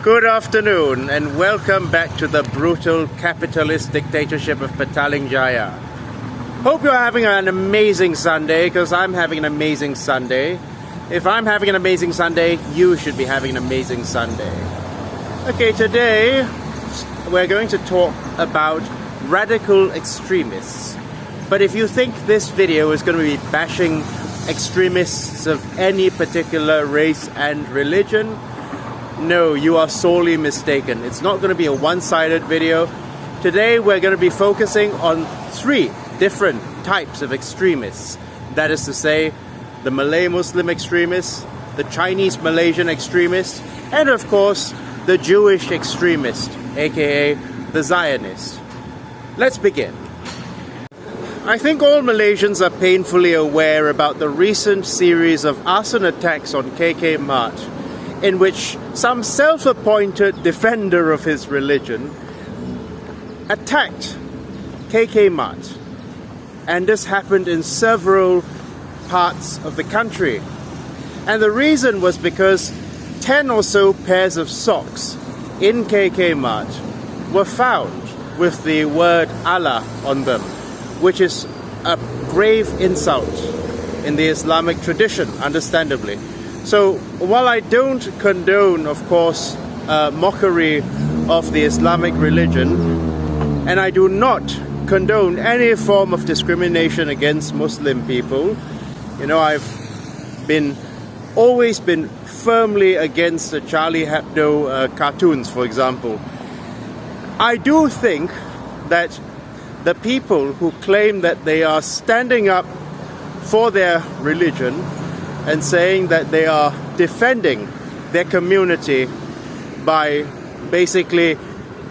Good afternoon and welcome back to the brutal capitalist dictatorship of Petaling Jaya. Hope you're having an amazing Sunday, because I'm having an amazing Sunday. If I'm having an amazing Sunday, you should be having an amazing Sunday. Okay, today we're going to talk about radical extremists. But if you think this video is going to be bashing extremists of any particular race and religion, no, you are sorely mistaken. It's not going to be a one-sided video. Today we're going to be focusing on three different types of extremists. That is to say, the Malay Muslim extremists, the Chinese Malaysian extremists, and of course, the Jewish extremist, aka the Zionist. Let's begin. I think all Malaysians are painfully aware about the recent series of arson attacks on KK Mart, in which some self-appointed defender of his religion attacked KK Mart. And this happened in several parts of the country. And the reason was because 10 or so pairs of socks in KK Mart were found with the word Allah on them, which is a grave insult in the Islamic tradition, understandably. So while I don't condone, of course, mockery of the Islamic religion, and I do not condone any form of discrimination against Muslim people, you know, I've always been firmly against the Charlie Hebdo cartoons, for example. I do think that the people who claim that they are standing up for their religion and saying that they are defending their community by basically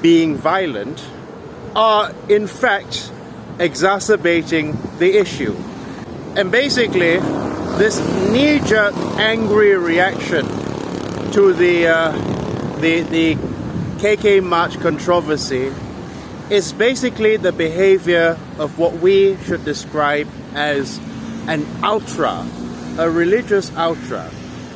being violent are in fact exacerbating the issue. And basically this knee-jerk angry reaction to the KK March controversy is basically the behavior of what we should describe as an ultra, a religious ultra,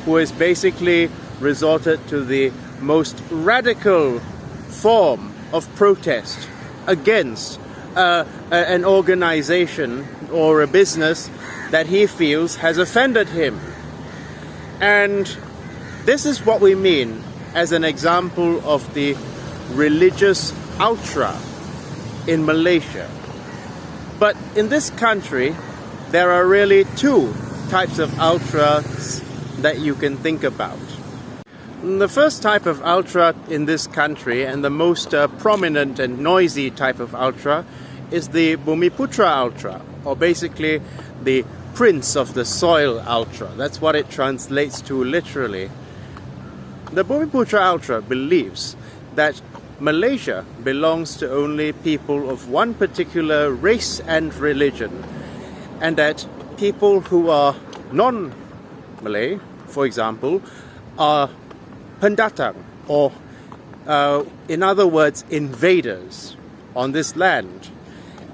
who has basically resorted to the most radical form of protest against an organization or a business that he feels has offended him. And this is what we mean as an example of the religious ultra in Malaysia. But in this country, there are really two types of ultras that you can think about. The first type of ultra in this country, and the most prominent and noisy type of ultra, is the Bumiputra ultra, or basically the Prince of the Soil ultra. That's what it translates to literally. The Bumiputra ultra believes that Malaysia belongs to only people of one particular race and religion, and that people who are non-Malay, for example, are pendatang, or in other words, invaders on this land,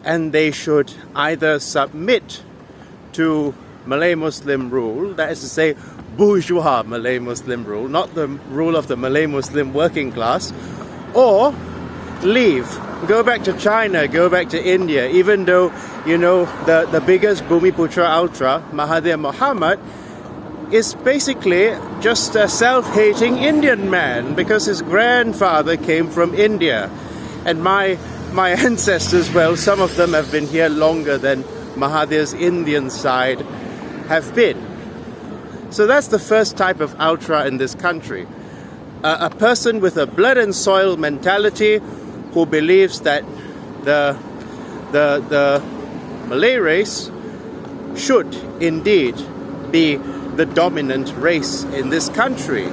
and they should either submit to Malay Muslim rule, that is to say, bourgeois Malay Muslim rule, not the rule of the Malay Muslim working class, or leave, go back to China, go back to India, even though, you know, the biggest Bumiputra ultra, Mahathir Mohamad, is basically just a self-hating Indian man because his grandfather came from India. And my ancestors, well, some of them have been here longer than Mahathir's Indian side have been. So that's the first type of ultra in this country. A person with a blood and soil mentality who believes that the Malay race should indeed be the dominant race in this country,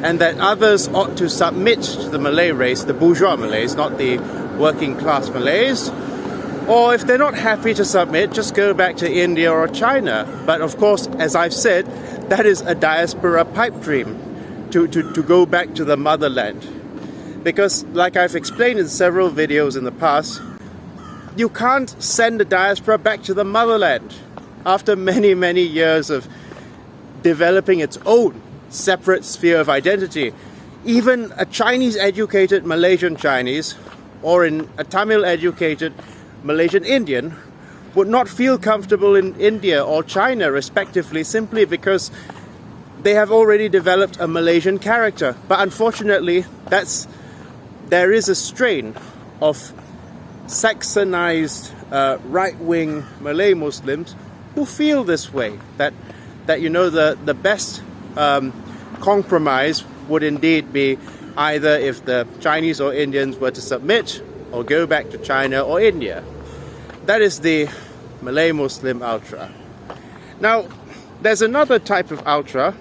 and that others ought to submit to the Malay race, the bourgeois Malays, not the working class Malays. Or if they're not happy to submit, just go back to India or China. But of course, as I've said, that is a diaspora pipe dream, to go back to the motherland. Because like I've explained in several videos in the past, you can't send the diaspora back to the motherland after many, many years of developing its own separate sphere of identity. even a Chinese educated Malaysian Chinese or in a Tamil educated Malaysian Indian would not feel comfortable in India or China respectively, simply because they have already developed a Malaysian character. But unfortunately, there is a strain of Saxonized right-wing Malay Muslims who feel this way, that the best compromise would indeed be either if the Chinese or Indians were to submit or go back to China or India. That is the Malay Muslim ultra. Now, there's another type of ultra,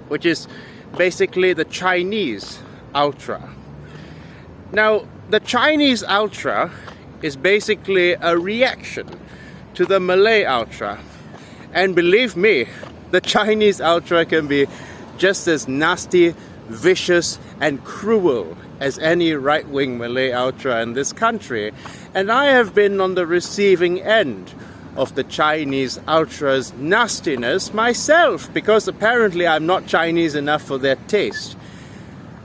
which is basically the Chinese ultra. Now, the Chinese ultra is basically a reaction to the Malay ultra. And believe me, the Chinese ultra can be just as nasty, vicious, and cruel as any right-wing Malay ultra in this country. And I have been on the receiving end of the Chinese ultra's nastiness myself, because apparently I'm not Chinese enough for their taste.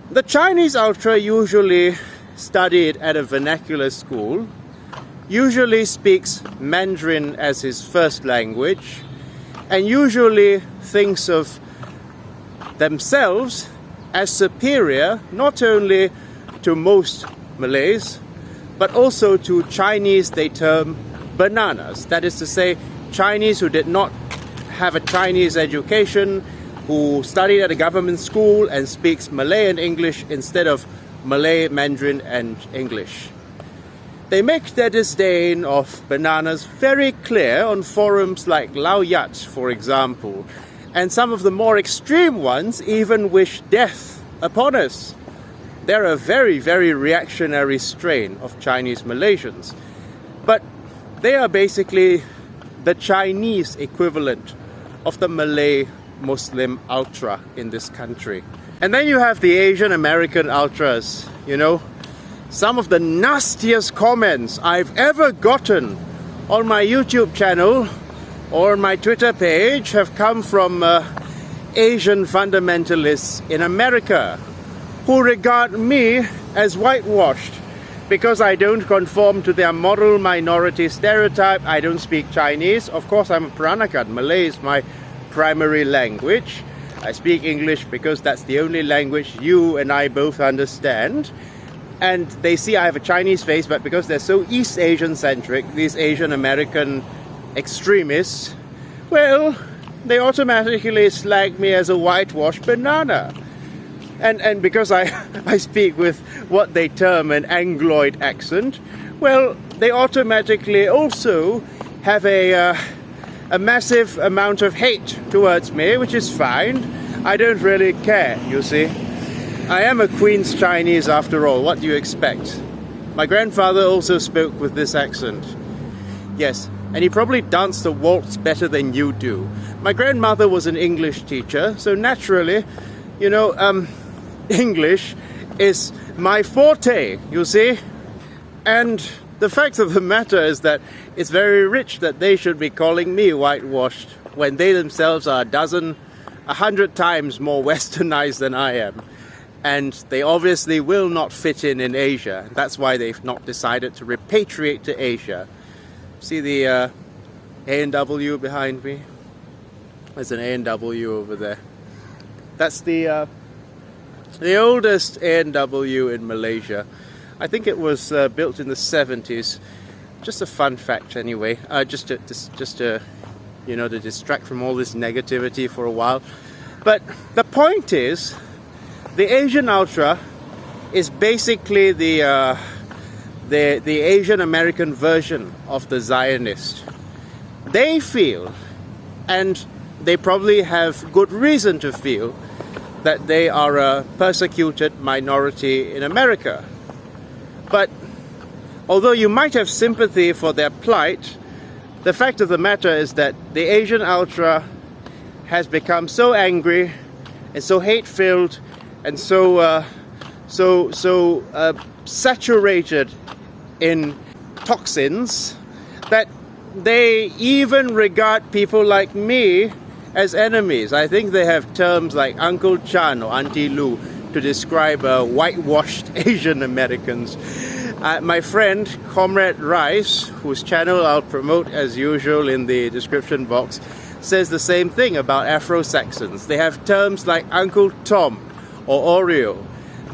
The Chinese ultra usually studied at a vernacular school, usually speaks Mandarin as his first language, and usually thinks of themselves as superior not only to most Malays, but also to Chinese they term bananas. That is to say, Chinese who did not have a Chinese education, who studied at a government school and speaks Malay and English instead of Malay, Mandarin and English. They make their disdain of bananas very clear on forums like Lao Yat, for example, and some of the more extreme ones even wish death upon us. They're a very, very reactionary strain of Chinese Malaysians, but they are basically the Chinese equivalent of the Malay Muslim ultra in this country. And then you have the Asian American ultras, Some of the nastiest comments I've ever gotten on my YouTube channel or on my Twitter page have come from Asian fundamentalists in America who regard me as whitewashed because I don't conform to their model minority stereotype. I don't speak Chinese. Of course, I'm a Peranakan. Malay is my primary language. I speak English because that's the only language you and I both understand. And they see I have a Chinese face, but because they're so East Asian centric, these Asian American extremists, well, they automatically slag me as a whitewashed banana. And because I speak with what they term an Angloid accent, well, they automatically also have a massive amount of hate towards me, which is fine. I don't really care, you see. I am a Queen's Chinese after all, what do you expect? My grandfather also spoke with this accent. Yes, and he probably danced the waltz better than you do. My grandmother was an English teacher, so naturally, English is my forte, you see. And the fact of the matter is that it's very rich that they should be calling me whitewashed when they themselves are 100 times more westernized than I am. And they obviously will not fit in Asia. That's why they've not decided to repatriate to Asia. See the A&W behind me? There's an A&W over there. That's the oldest A&W in Malaysia. I think it was built in the 70s. Just a fun fact anyway, just to to distract from all this negativity for a while. But the point is, the Asian Ultra is basically the Asian American version of the Zionist. They feel, and they probably have good reason to feel, that they are a persecuted minority in America. But although you might have sympathy for their plight, the fact of the matter is that the Asian Ultra has become so angry and so hate-filled and so saturated in toxins that they even regard people like me as enemies. I think they have terms like Uncle Chan or Auntie Lou. to describe whitewashed Asian Americans. My friend, Comrade Rice, whose channel I'll promote as usual in the description box, says the same thing about Afro-Saxons. They have terms like Uncle Tom or Oreo.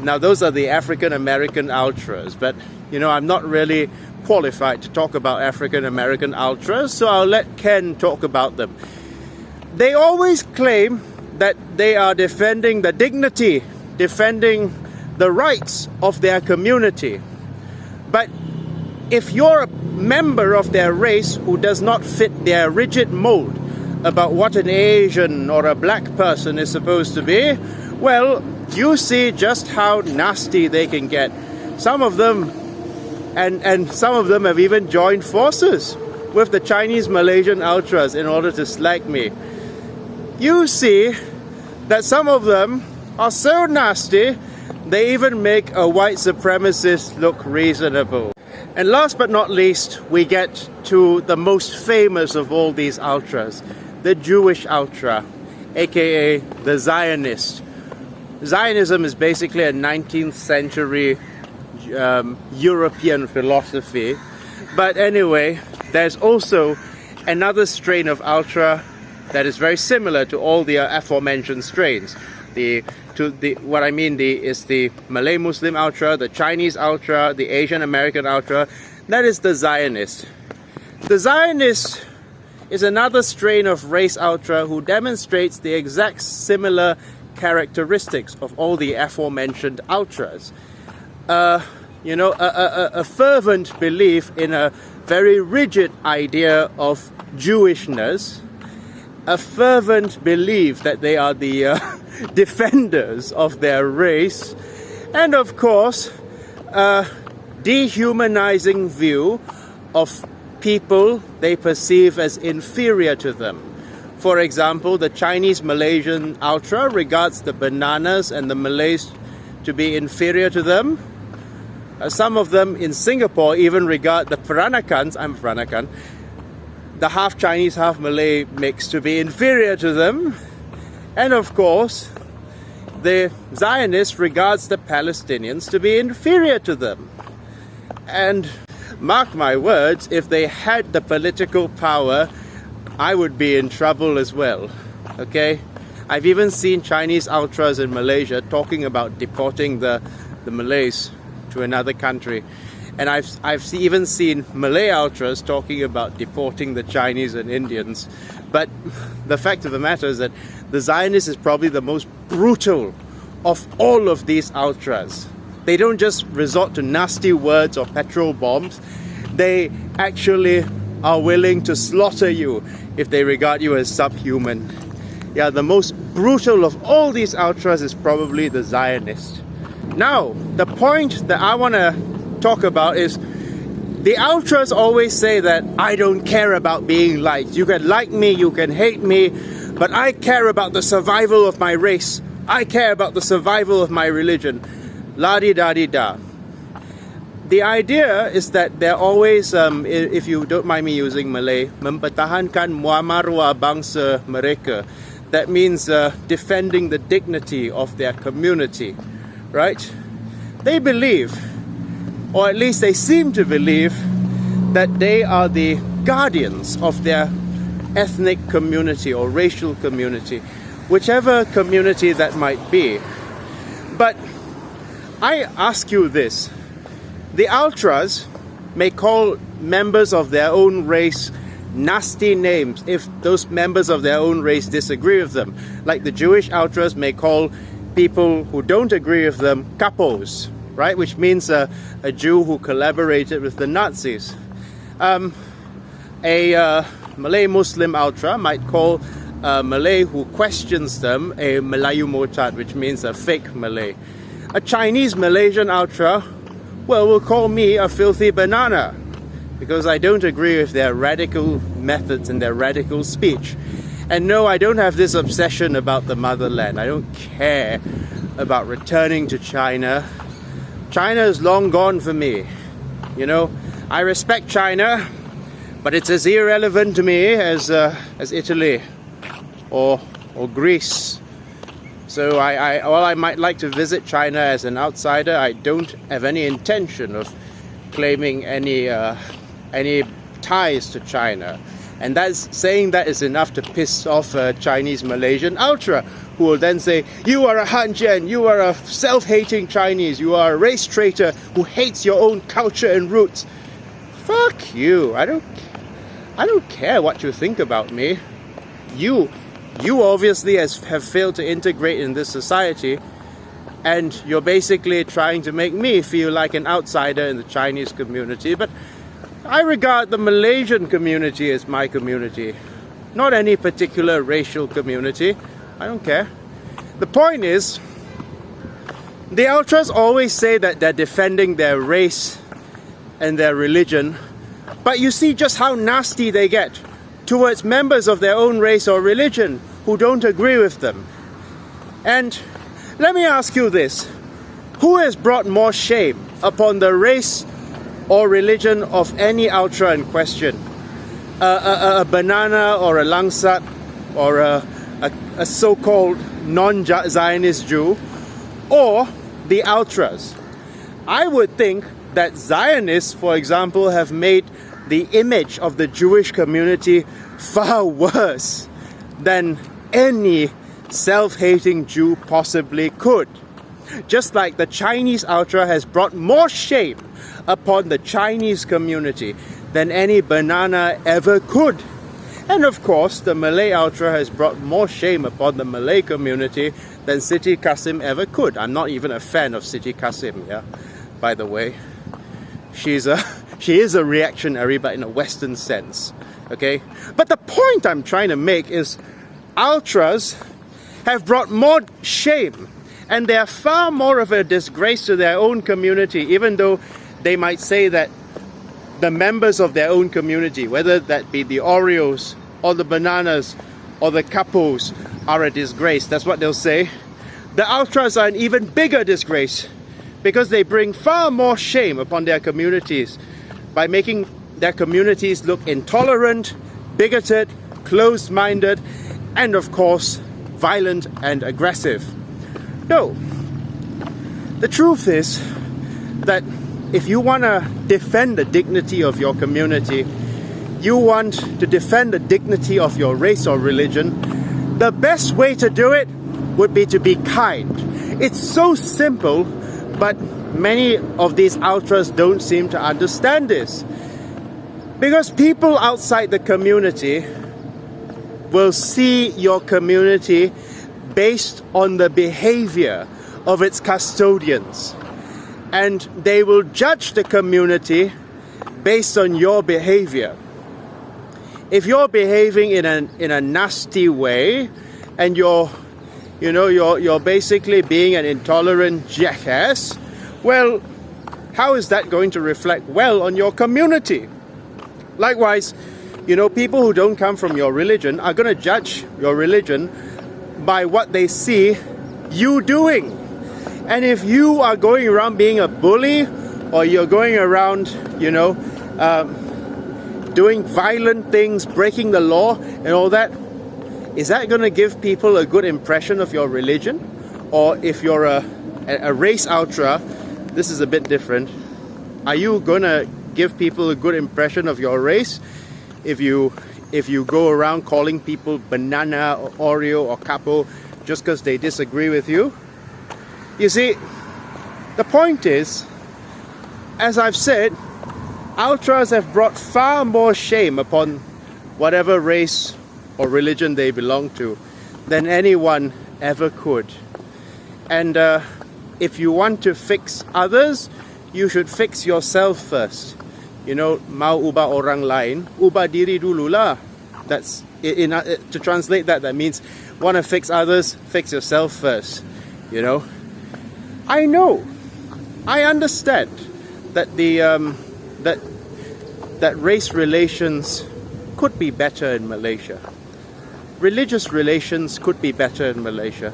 Now those are the African American ultras, but you know, I'm not really qualified to talk about African American ultras, so I'll let Ken talk about them. They always claim that they are defending the dignity, defending the rights of their community. But if you're a member of their race who does not fit their rigid mold about what an Asian or a black person is supposed to be, well, you see just how nasty they can get. Some of them, and some of them have even joined forces with the Chinese Malaysian ultras in order to slag me. You see that some of them are so nasty, they even make a white supremacist look reasonable. And last but not least, we get to the most famous of all these ultras, the Jewish ultra, aka the Zionist. Zionism is basically a 19th century European philosophy. But anyway, there's also another strain of ultra that is very similar to all the aforementioned strains. What I mean is the Malay Muslim ultra, the Chinese ultra, the Asian American ultra. That is the Zionist. The Zionist is another strain of race ultra who demonstrates the exact similar characteristics of all the aforementioned ultras. You know, a fervent belief in a very rigid idea of Jewishness, a fervent belief that they are the defenders of their race, and of course a dehumanizing view of people they perceive as inferior to them. For example, the Chinese Malaysian ultra regards the bananas and the Malays to be inferior to them. Some of them in Singapore even regard the Peranakans, I'm Peranakan, the half Chinese, half Malay mix to be inferior to them. And of course, the Zionist regards the Palestinians to be inferior to them. And mark my words, if they had the political power, I would be in trouble as well. Okay? I've even seen Chinese ultras in Malaysia talking about deporting the Malays to another country. And I've even seen Malay ultras talking about deporting the Chinese and Indians. But the fact of the matter is that the Zionist is probably the most brutal of all of these ultras. They don't just resort to nasty words or petrol bombs. They actually are willing to slaughter you if they regard you as subhuman. Yeah, the most brutal of all these ultras is probably the Zionist. Now, the point that I want to talk about is the ultras always say that I don't care about being liked. You can like me, you can hate me, but I care about the survival of my race. I care about the survival of my religion. La-di-da-di-da. The idea is that they're always, if you don't mind me using Malay, mempertahankan muamarwa bangsa mereka. That means defending the dignity of their community, right? They believe, or at least they seem to believe, that they are the guardians of their ethnic community or racial community, whichever community that might be. But I ask you this, the ultras may call members of their own race nasty names if those members of their own race disagree with them. Like the Jewish ultras may call people who don't agree with them kapos, right? Which means a Jew who collaborated with the Nazis. A Malay Muslim ultra might call a Malay who questions them a Melayu Murtad, which means a fake Malay. A Chinese Malaysian ultra, well, will call me a filthy banana because I don't agree with their radical methods and their radical speech. And no, I don't have this obsession about the motherland. I don't care about returning to China. China is long gone for me. You know, I respect China, but it's as irrelevant to me as Italy or Greece. So while I might like to visit China as an outsider, I don't have any intention of claiming any ties to China. And saying that is enough to piss off a Chinese Malaysian ultra, who will then say, you are a Hanjian, you are a self-hating Chinese, you are a race traitor who hates your own culture and roots. Fuck you. I don't care what you think about me. You obviously have failed to integrate in this society, and you're basically trying to make me feel like an outsider in the Chinese community. But I regard the Malaysian community as my community, not any particular racial community. I don't care. The point is, the ultras always say that they're defending their race and their religion, but you see just how nasty they get towards members of their own race or religion who don't agree with them. And let me ask you this: who has brought more shame upon the race or religion of any ultra in question? A banana or a langsat or a so-called non-Zionist Jew, or the ultras? I would think that Zionists, for example, have made the image of the Jewish community far worse than any self-hating Jew possibly could. Just like the Chinese ultra has brought more shame upon the Chinese community than any banana ever could. And of course, the Malay ultra has brought more shame upon the Malay community than Siti Kasim ever could. I'm not even a fan of Siti Kasim, yeah, by the way. She is a reactionary, but in a Western sense, okay? But the point I'm trying to make is ultras have brought more shame, and they are far more of a disgrace to their own community, even though they might say that the members of their own community, whether that be the Oreos or the bananas or the Kapos, are a disgrace. That's what they'll say. The ultras are an even bigger disgrace because they bring far more shame upon their communities by making their communities look intolerant, bigoted, closed-minded, and of course, violent and aggressive. No, the truth is that if you want to defend the dignity of your community, you want to defend the dignity of your race or religion, the best way to do it would be to be kind. It's so simple, but many of these ultras don't seem to understand this. Because people outside the community will see your community based on the behavior of its custodians. And they will judge the community based on your behavior. If you're behaving in a nasty way, and you're basically being an intolerant jackass, well, how is that going to reflect well on your community? Likewise, people who don't come from your religion are going to judge your religion by what they see you doing. And if you are going around being a bully, or you're going around, doing violent things, breaking the law and all that, is that going to give people a good impression of your religion? Or if you're a race ultra, this is a bit different. Are you going to give people a good impression of your race if you go around calling people banana or Oreo or Capo just because they disagree with you? You see, the point is, as I've said, ultras have brought far more shame upon whatever race or religion they belong to than anyone ever could. And if you want to fix others, you should fix yourself first. Mau ubah orang lain, ubah diri dulu lah. That's to translate that means want to fix others, fix yourself first. I know, I understand that that race relations could be better in Malaysia. Religious relations could be better in Malaysia.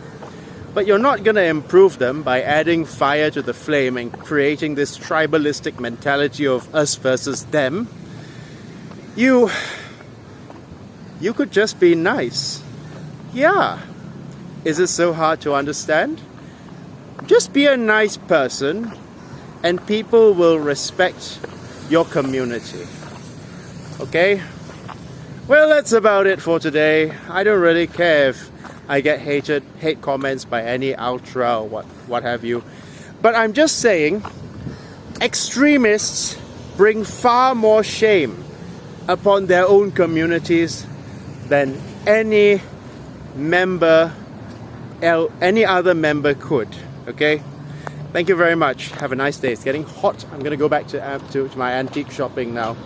But you're not going to improve them by adding fire to the flame and creating this tribalistic mentality of us versus them. You could just be nice. Yeah, Is it so hard to understand? Just be a nice person and people will respect your community. Okay? Well, that's about it for today. I don't really care if I get hate comments by any ultra or what have you. But I'm just saying, extremists bring far more shame upon their own communities than any other member could. Okay? Thank you very much. Have a nice day. It's getting hot. I'm gonna go back to my antique shopping now.